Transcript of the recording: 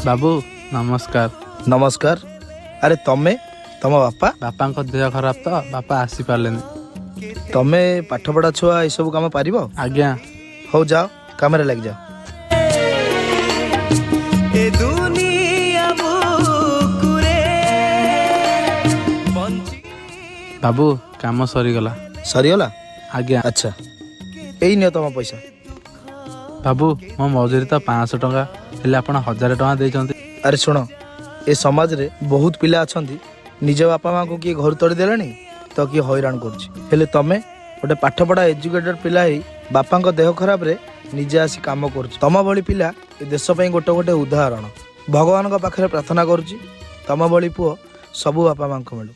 बाबू नमस्कार। नमस्कार। अरे तमे तम बापा बापा देह खराब तो बापा आसी पारे। तमे पाठ पढ़ा छुआ ये सब काम पार? आज्ञा। हो जाओ काम लग जाओ। बाबू काम सरीगला। सरीगला? आज्ञा। अच्छा यही नियो तुम पैसा। बाबू मो मजूरी तो 500 टंका हेले आपण 1000 टंका देइचंती। अरे शुण ए समाज रे बहुत पिला अछंती निज बापा माँ को किए घर तोड़ी देलानी तो किए हैरान करुछि। हेले तमे गोटे पाठ पढ़ा एजुकेटेड पिला ही बापा देह खराब रे निजे आसी काम करुछि। तम भली पिला ए देश पई गोटे गोटे उदाहरण। भगवान पाखरे प्रार्थना करुछि तम भली पुओ सबु बापा माँ को मिलू।